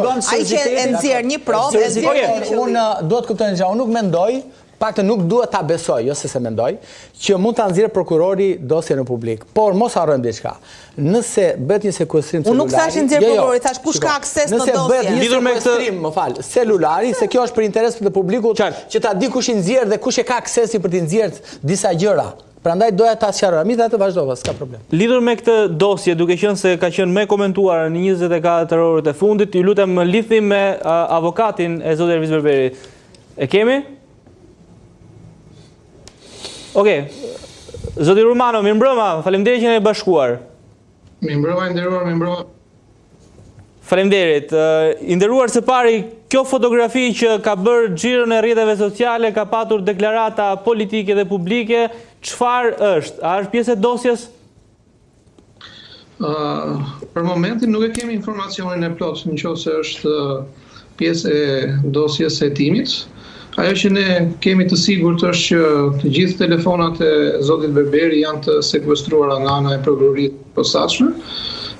ai që e nxjerr një provë, unë do të kuptoj gjë, unë nuk mendoj, paktën nuk duhet ta besoj, jo se se mendoj, që mund ta nxjerrë prokurori dosjen në publik. Por mos harrojmë diçka. Nëse bëhet një sekuestrim celulari. Unë nuk thash nxjerr prokurori, thash kush ka akses në dosje. Nëse bëhet një sekuestrim, më fal, celulari, se kjo është për interes të publikut, që ta di kush i nxjerr dhe kush e ka aksesi për të nxjerrë disa gjëra. Prandaj doja ta sqaroj. Mi atë vazhdova, s'ka problem. Lidhur me këtë dosje, duke qenë se ka qenë më komentuar në 24 orët e fundit, ju lutem më lidhni me avokatin e zotit Ervis Berberi. E kemi? Okej. Zoti Rumano, mirëmbrëma, faleminderit që jeni bashkuar. Mirëmbrëma, nderuar, mirëmbrëma. Faleminderit. I nderuar së pari, kjo fotografi që ka bërë xhiron e rrjeteve sociale, ka patur deklarata politike dhe publike, çfarë është? A është pjesë e dosjes? Për momentin nuk e kemi informacionin e plotë nëse është pjesë e dosjes së hetimit. Ajo që ne kemi të sigurt është që të gjithë telefonat e zotit Berberi janë të sekuestruara nga ana e prokurorisë së posaçme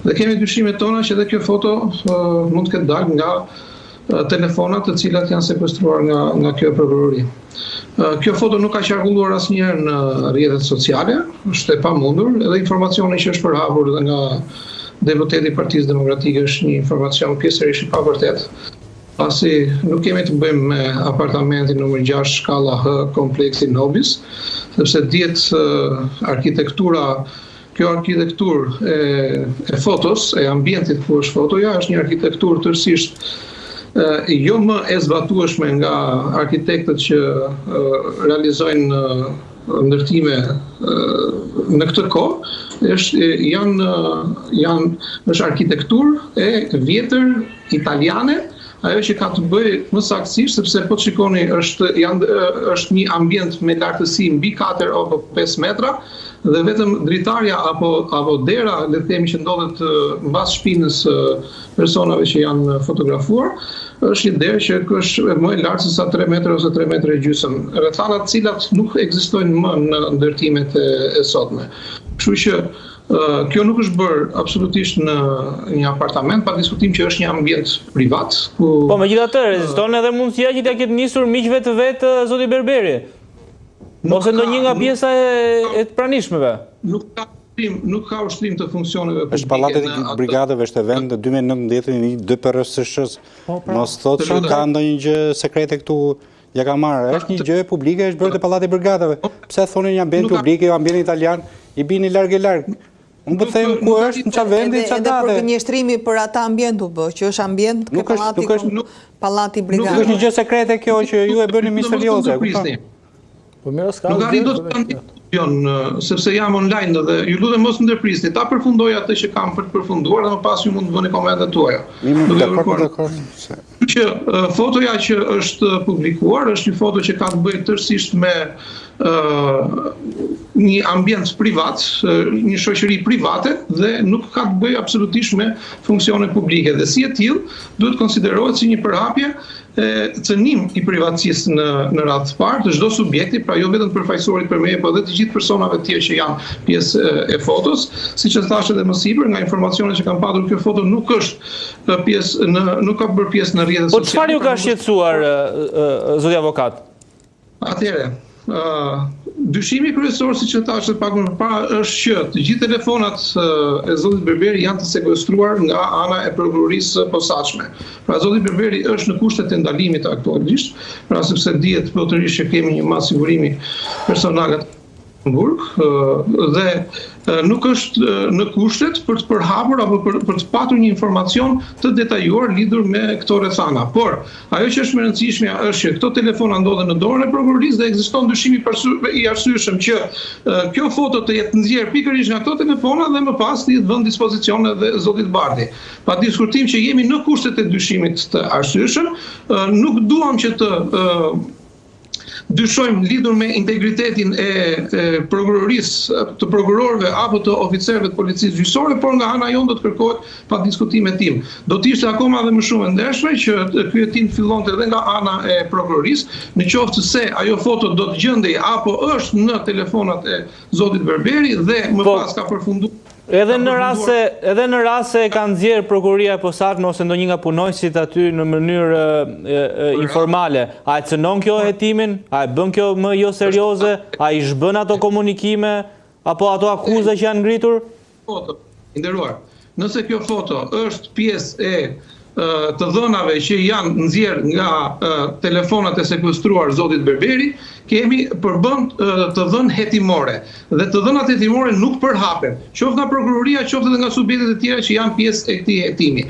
dhe kemi dyshimet tona që edhe kjo foto mund të ketë dalë nga telefonat të cilat janë sekuestruar nga kjo prokurori. Kjo foto nuk ka qarkulluar asnjëherë në rrjetet sociale, është e pamundur, edhe informacioni që është përhapur dhe nga deputeti i Partisë Demokratike është një informacion pjesërisht i pavërtet. Pasi nuk kemi të bëjmë me apartamentin numër 6 shkalla H kompleksi Nobis, sepse dihet arkitektura, kjo arkitekturë e fotos, e ambientit ku është fotoja, është një arkitekturë tërësisht jo më e zbatueshme nga arkitektët që realizojnë ndërtime në këtë kohë, është arkitekturë e vjetër italiane, ajo që ka të bëjë më saktësisht, sepse po të shikoni është një ambient me lartësi mbi 4 apo 5 metra, dhe vetëm dritarja apo dera, le të themi që ndodhet mbas shpinës personave që janë fotografuar, është një derë që është më e lartë se sa 3 metra ose 3 metra e gjysmë. Rrethana të cilat nuk ekzistojnë më në ndërtimet e sotme. Kështu që kjo nuk është bërë absolutisht në një apartament, pa diskutim që është një ambient privat. Po megjithatë, ekziston edhe mundësia që t'ia ketë nisur miqve të vetë zoti Berberi. Ose ndonjë nga pjesa e të pranishmeve. Nuk ka ushtrim të funksioneve publike. Është pallatet e brigadave, është event 2019 një DPRSSH-s. Mos thotë që ka ndonjë gjë sekrete këtu. Ja ka marrë, është një gjë publike, është bërë te pallati i brigadave. Pse thonë një ambient publik, jo ambient italian, i bini larg e larg. Unë po them ku është, në çfarë vendi, çfarë date. Edhe për gënjeshtrimi për atë ambient u bë, që është ambient ke pallati i brigadave. Nuk është një gjë sekrete kjo që ju e bëni misterioze, kupton? Po mirë s'ka. Nuk arrin dot të diskuton sepse jam online dhe ju lutem mos ndërprisni. Ta përfundoj atë që kam për të përfunduar dhe më pas ju mund të bëni komentet tuaja. Që fotoja që është publikuar është një foto që ka të bëjë tërësisht me një ambient privat, një shoqëri private dhe nuk ka të bëjë absolutisht me funksione publike. Dhe si e tillë duhet konsiderohet si një përhapje cënim i privatësisë në radhë të parë të çdo subjekti, pra jo vetëm përfaqësuarit për meje, por edhe të gjithë personave të tjerë që janë pjesë e fotos, siç e thash edhe më sipër, nga informacionet që kam patur, kjo foto nuk është pjesë nuk ka bërë pjesë në rrjetet sociale. Po çfarë ju ka shqetësuar zoti avokat? Atëherë, dyshimi kryesor, siç e thash pak më parë, është që të gjithë telefonat e zotit Berberi janë të sekuestruar nga ana e prokurorisë së posaçme. Pra zoti Berberi është në kushtet e ndalimit aktualisht, pra sepse dihet plotërisht që kemi një masë sigurimi personale në Burg dhe nuk është në kushtet për të përhapur apo për të patur një informacion të detajuar lidhur me këto rrethana. Por ajo që është më e rëndësishme është që këto telefona ndodhen në dorën e prokurorisë dhe ekziston dyshimi i arsyeshëm që kjo foto të jetë nxjerrë pikërisht nga këto telefona dhe më pas të jetë vënë dispozicion edhe zotit Bardhi. Pa diskutim që jemi në kushtet e dyshimit të arsyeshëm, nuk duam që të dyshojmë lidhur me integritetin e prokurorisë, të prokurorëve apo të oficerëve të policisë gjyqësore, por nga ana jonë do të kërkohet pa diskutim e tim. Do të ishte akoma dhe më shumë e ndershme që ky hetim fillonte edhe nga ana e prokurorisë, në qoftë se ajo foto do të gjendej apo është në telefonat e zotit Berberi dhe më pas ka përfunduar Edhe në rast se ka nxjerrë prokuroria e posaçme ose ndonjë nga punojësit aty në mënyrë informale, a e cënon kjo hetimin? A e bën kjo më jo serioze? A i zhbën ato komunikime apo ato akuza që janë ngritur? Foto, nderuar. Nëse kjo foto është pjesë e të dhënave që janë nxjerrë nga telefonat e sekuestruar zotit Berberi, kemi përbën të dhënë hetimore. Dhe të dhënat hetimore nuk përhapen, qoftë nga prokuroria, qoftë edhe nga subjektet e tjera që janë pjesë e këtij hetimi.